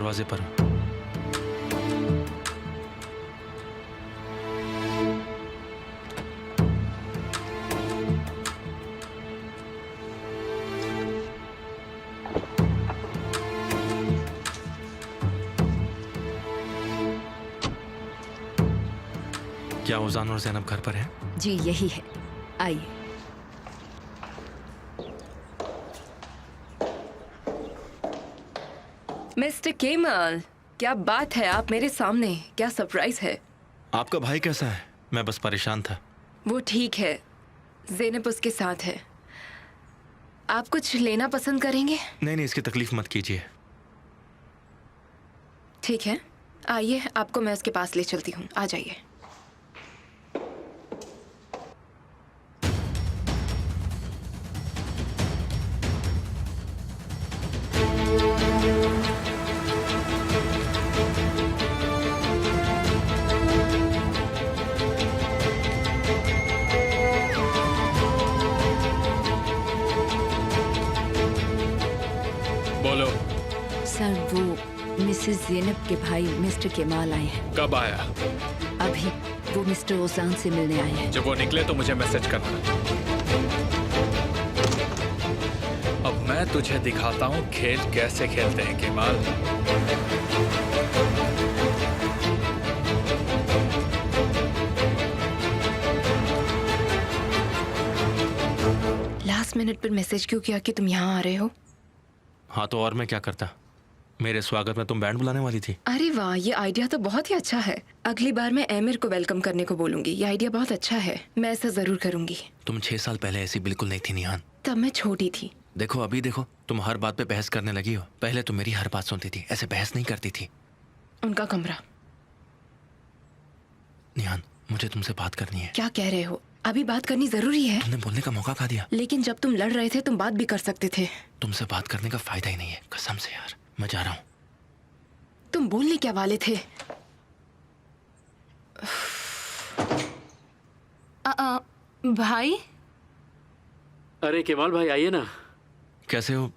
दरवाजे पर हूं। क्या ओजान और ज़ैनब घर पर हैं? जी यही है, आइए। मिस्टर केमाल, क्या बात है, आप मेरे सामने, क्या सरप्राइज है। आपका भाई कैसा है? मैं बस परेशान था। वो ठीक है, ज़ैनब उसके साथ है। आप कुछ लेना पसंद करेंगे? नहीं, इसकी तकलीफ मत कीजिए। ठीक है, आइए, आपको मैं उसके पास ले चलती हूँ, आ जाइए। बोलो। सर, वो मिसेस ज़ैनब के भाई मिस्टर केमाल आए हैं। कब आया? अभी वो मिस्टर ओजान से मिलने आए हैं। जब वो निकले तो मुझे मैसेज करना। अब मैं तुझे दिखाता हूँ खेल कैसे खेलते हैं केमाल। लास्ट मिनट पर मैसेज क्यों किया कि तुम यहाँ आ रहे हो? हाँ तो और मैं क्या करता? मेरे स्वागत में तुम बैंड बुलाने वाली थी। अरे वाह, ये आइडिया तो बहुत ही अच्छा है। अगली बार मैं एमिर को वेलकम करने को बोलूंगी। ये आइडिया बहुत अच्छा है, मैं ऐसा जरूर करूंगी। तुम 6 साल पहले ऐसी बिल्कुल नहीं थी निहान। तब मैं छोटी थी। देखो अभी देखो, तुम हर बात पे बहस करने लगी हो। पहले तुम मेरी हर बात सुनती थी, ऐसे बहस नहीं करती थी। उनका कमरा। निहान, मुझे तुमसे बात करनी है। क्या कह रहे हो? अभी बात करनी जरूरी है। तुमने बोलने का मौका खा दिया। लेकिन जब तुम लड़ रहे थे तुम बात भी कर सकते थे। तुमसे बात करने का फायदा ही नहीं है, कसम से यार। मैं जा रहा हूँ। तुम बोलने क्या वाले थे? भाई। अरे केमाल भाई, आइए ना। कैसे हो?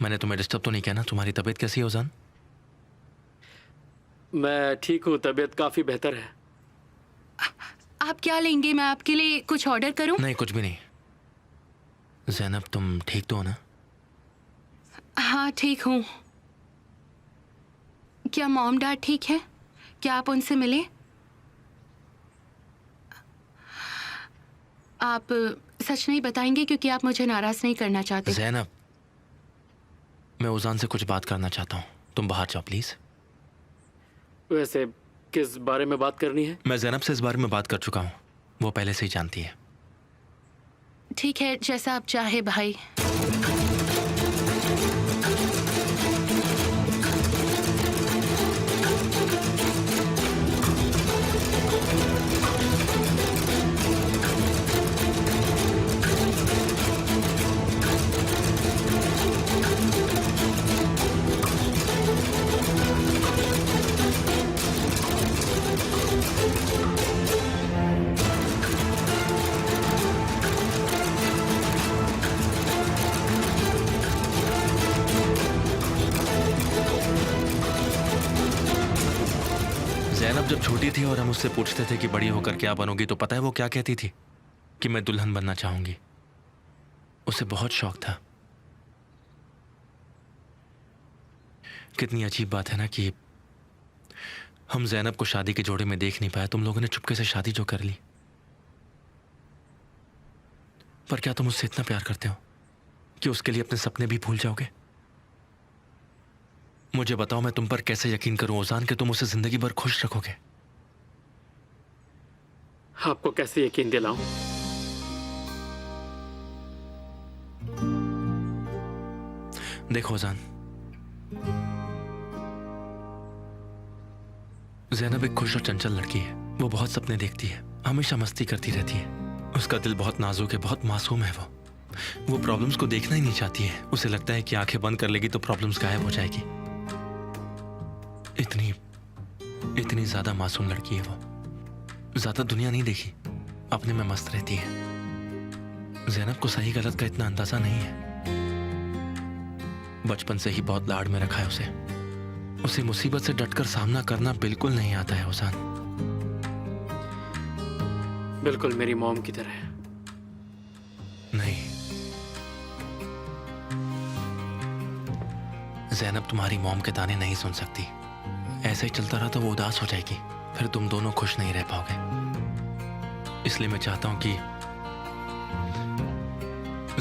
मैंने तुम्हें डिस्टर्ब तो नहीं किया ना? तुम्हारी तबीयत कैसी है ओजान? मैं ठीक हूँ, तबीयत काफी बेहतर है। आप क्या लेंगे? मैं आपके लिए कुछ ऑर्डर करूं? नहीं, कुछ भी नहीं। ज़ैनब, तुम ठीक तो हो ना? हाँ ठीक हूँ। क्या मॉम डैड ठीक है? क्या आप उनसे मिले? आप सच नहीं बताएंगे क्योंकि आप मुझे नाराज नहीं करना चाहते। ज़ैनब, मैं ओजान से कुछ बात करना चाहता हूँ। तुम बाहर जाओ प्लीज। वैसे किस बारे में बात करनी है? मैं ज़ैनब से इस बारे में बात कर चुका हूँ, वो पहले से ही जानती है। ठीक है, जैसा आप चाहे भाई। ज़ैनब जब छोटी थी और हम उससे पूछते थे कि बड़ी होकर क्या बनोगी, तो पता है वो क्या कहती थी? कि मैं दुल्हन बनना चाहूंगी। उसे बहुत शौक था। कितनी अजीब बात है ना कि हम ज़ैनब को शादी के जोड़े में देख नहीं पाए। तुम लोगों ने चुपके से शादी जो कर ली। पर क्या तुम उससे इतना प्यार करते हो कि उसके लिए अपने सपने भी भूल जाओगे? मुझे बताओ, मैं तुम पर कैसे यकीन करूं ओजान कि तुम उसे जिंदगी भर खुश रखोगे? आपको कैसे यकीन दिलाऊं? देखो ओजान, ज़ैनब एक खुश और चंचल लड़की है। वो बहुत सपने देखती है, हमेशा मस्ती करती रहती है। उसका दिल बहुत नाजुक है, बहुत मासूम है। वो प्रॉब्लम्स को देखना ही नहीं चाहती है। उसे लगता है कि आंखें बंद कर लेगी तो प्रॉब्लम्स गायब हो जाएगी। इतनी ज्यादा मासूम लड़की है वो। ज्यादा दुनिया नहीं देखी, अपने में मस्त रहती है। ज़ैनब को सही गलत का इतना अंदाजा नहीं है। बचपन से ही बहुत लाड़ में रखा है उसे। उसे मुसीबत से डटकर सामना करना बिल्कुल नहीं आता है ओजान। बिल्कुल मेरी मॉम की तरह। नहीं, ज़ैनब तुम्हारी मॉम के ताने नहीं सुन सकती। ऐसे ही चलता रहा तो वो उदास हो जाएगी, फिर तुम दोनों खुश नहीं रह पाओगे। इसलिए मैं चाहता हूं कि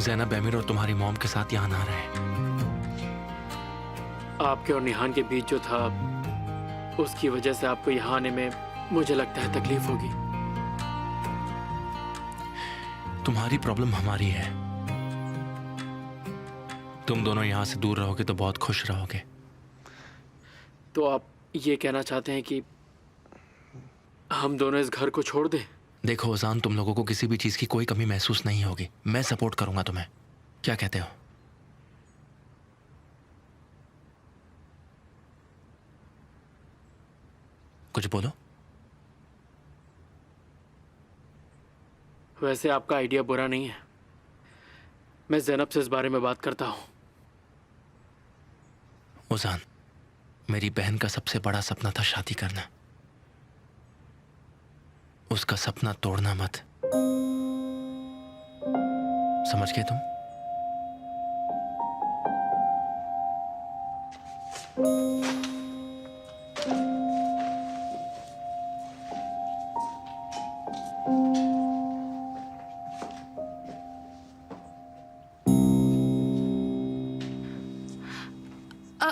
ज़ैनब एमिर और तुम्हारी मॉम के साथ यहाँ ना रहे। आपके और निहान के बीच जो था, उसकी वजह से आपको यहाँ आने में मुझे लगता है तकलीफ होगी। तुम्हारी प्रॉब्लम हमारी है। तुम दोनों यहाँ से दूर रहोगे तो बहुत खुश रहोगे। तो आप ये कहना चाहते हैं कि हम दोनों इस घर को छोड़ दें? देखो ओजान, तुम लोगों को किसी भी चीज की कोई कमी महसूस नहीं होगी। मैं सपोर्ट करूंगा तुम्हें। क्या कहते हो? कुछ बोलो। वैसे आपका आइडिया बुरा नहीं है। मैं ज़ैनब से इस बारे में बात करता हूँ। ओजान, मेरी बहन का सबसे बड़ा सपना था शादी करना। उसका सपना तोड़ना मत। समझ गए तुम?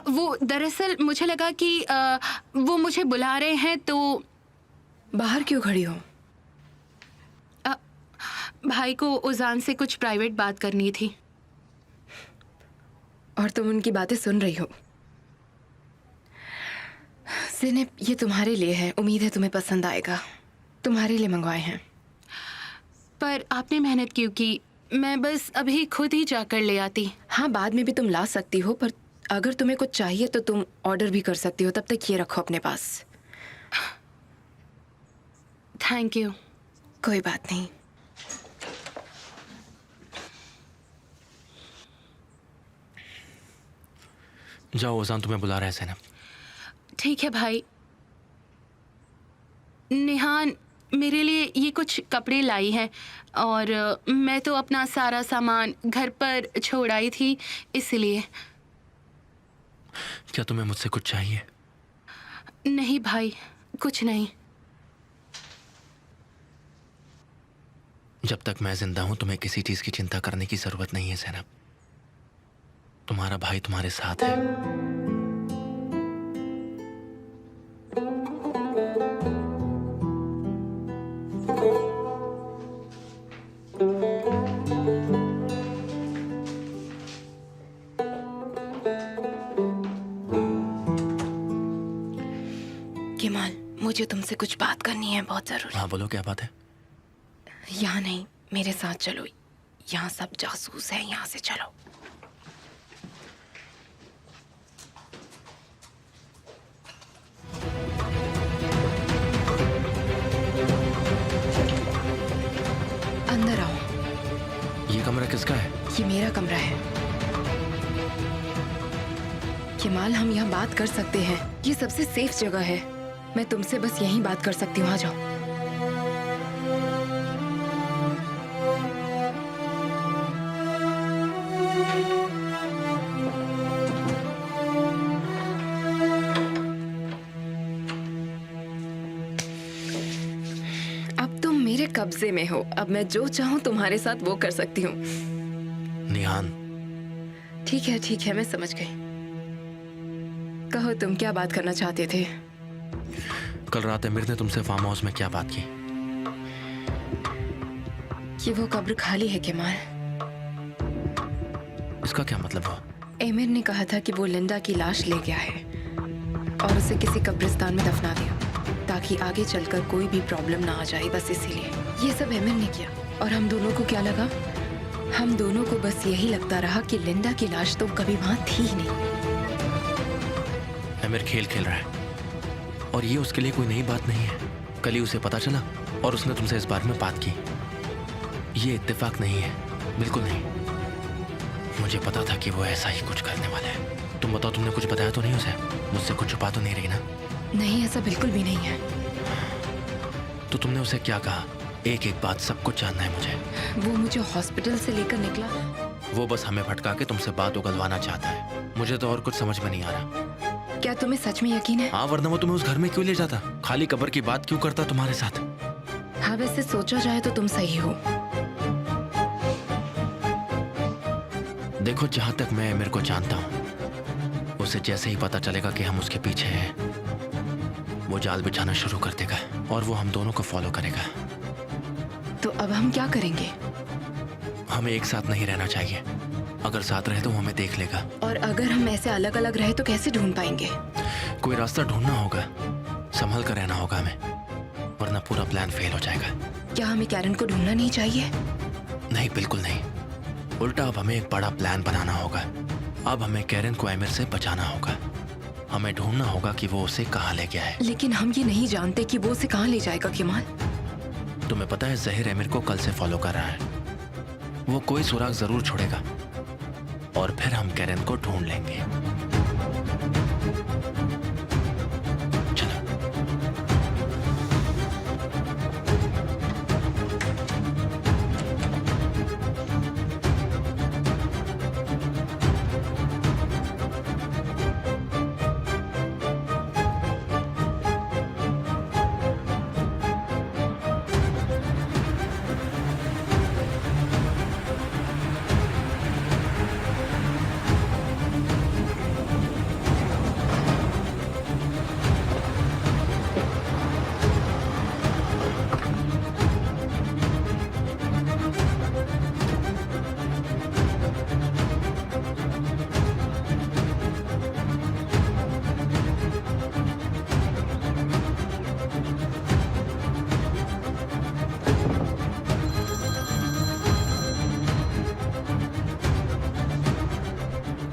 वो दरअसल मुझे लगा कि वो मुझे बुला रहे हैं, तो बाहर क्यों खड़ी हो? भाई को उजान से कुछ प्राइवेट बात करनी थी। और तुम उनकी बातें सुन रही हो? ज़ैनब, ये तुम्हारे लिए है। उम्मीद है तुम्हें पसंद आएगा। तुम्हारे लिए मंगवाए हैं। पर आपने मेहनत क्यों की? मैं बस अभी खुद ही जाकर ले आती। हाँ, बाद में भी तुम ला सकती हो, पर अगर तुम्हें कुछ चाहिए तो तुम ऑर्डर भी कर सकती हो। तब तक ये रखो अपने पास। Thank you. कोई बात नहीं। जाओ, ओजान तुम्हें बुला रहा है ज़ैनब। ठीक है भाई। निहान मेरे लिए ये कुछ कपड़े लाई है, और मैं तो अपना सारा सामान घर पर छोड़ आई थी, इसलिए। क्या तुम्हें मुझसे कुछ चाहिए? नहीं भाई, कुछ नहीं। जब तक मैं जिंदा हूं तुम्हें किसी चीज की चिंता करने की जरूरत नहीं है ज़ैनब। तुम्हारा भाई तुम्हारे साथ है। केमाल, मुझे तुमसे कुछ बात करनी है, बहुत जरूरी। हाँ बोलो, क्या बात है? यहाँ नहीं, मेरे साथ चलो। यहाँ सब जासूस हैं, यहाँ से चलो। अंदर आओ। ये कमरा किसका है? ये मेरा कमरा है। केमाल, हम यहाँ बात कर सकते हैं। ये सबसे सेफ जगह है। मैं तुमसे बस यहीं बात कर सकती हूँ। आ जाओ। अब तुम मेरे कब्जे में हो। अब मैं जो चाहूँ तुम्हारे साथ वो कर सकती हूँ। निहान, ठीक है, मैं समझ गई। कहो, तुम क्या बात करना चाहते थे? कल रात एमिर ने तुमसे फार्म हाउस में क्या बात की? कि वो कब्र खाली है केमाल। इसका क्या मतलब हुआ? एमिर ने कहा था कि वो लिंडा की लाश ले गया है और उसे किसी कब्रिस्तान में दफना दिया, ताकि आगे चलकर कोई भी प्रॉब्लम ना आ जाए। बस इसीलिए ये सब एमिर ने किया। और हम दोनों को क्या लगा? हम दोनों को बस यही लगता रहा कि लिंडा की लाश तो कभी वहां थी ही नहीं। एमिर खेल खेल रहा है और ये उसके लिए कोई नई बात नहीं है। कल ही उसे पता चला और उसने तुमसे इस बारे में बात की। ये इत्तेफाक नहीं है, बिल्कुल नहीं। मुझे पता था कि वो ऐसा ही कुछ करने वाला है। तुम बताओ, तुमने कुछ बताया तो नहीं उसे? मुझसे कुछ छुपा तो नहीं रही ना? नहीं, ऐसा बिल्कुल भी नहीं है। तो तुमने उसे क्या कहा? एक एक बात सब कुछ जानना है मुझे। वो मुझे हॉस्पिटल से लेकर निकला। वो बस हमें भटका के तुमसे बात उगलवाना चाहता है। मुझे तो और कुछ समझ में नहीं आ रहा। क्या तुम्हें सच में यकीन है? हाँ, वरना वो तुम्हें उस घर में क्यों ले जाता? खाली कब्र की बात क्यों करता तुम्हारे साथ? हाँ, वैसे सोचा जाए तो तुम सही हो। देखो, जहां तक मैं मेरे को जानता हूँ, उसे जैसे ही पता चलेगा कि हम उसके पीछे हैं, वो जाल बिछाना शुरू कर देगा और वो हम दोनों को फॉलो करेगा। तो अब हम क्या करेंगे? हमें एक साथ नहीं रहना चाहिए। अगर साथ रहे तो वो हमें देख लेगा। और अगर हम ऐसे अलग अलग रहे तो कैसे ढूंढ पाएंगे? कोई रास्ता ढूंढना होगा, संभल कर रहना होगा हमें, वरना पूरा प्लान फेल हो जाएगा। क्या हमें कैरन को ढूंढना नहीं चाहिए? नहीं, बिल्कुल नहीं। उल्टा अब हमें एक बड़ा प्लान बनाना होगा। अब हमें कैरन को एमिर से बचाना होगा। हमें ढूंढना होगा कि वो उसे कहाँ ले गया है। लेकिन हम ये नहीं जानते कि वो उसे कहाँ ले जाएगा केमाल। तुम्हें पता है, जहीर एमिर को कल से फॉलो कर रहा है। वो कोई सुराग जरूर छोड़ेगा और फिर हम कैरन को ढूंढ लेंगे। चलो।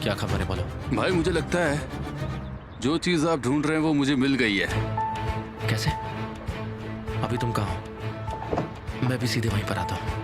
क्या खबर है, बोलो। भाई मुझे लगता है जो चीज आप ढूंढ रहे हैं वो मुझे मिल गई है। कैसे? अभी तुम कहाँ हो? मैं भी सीधे वहीं पर आता हूँ।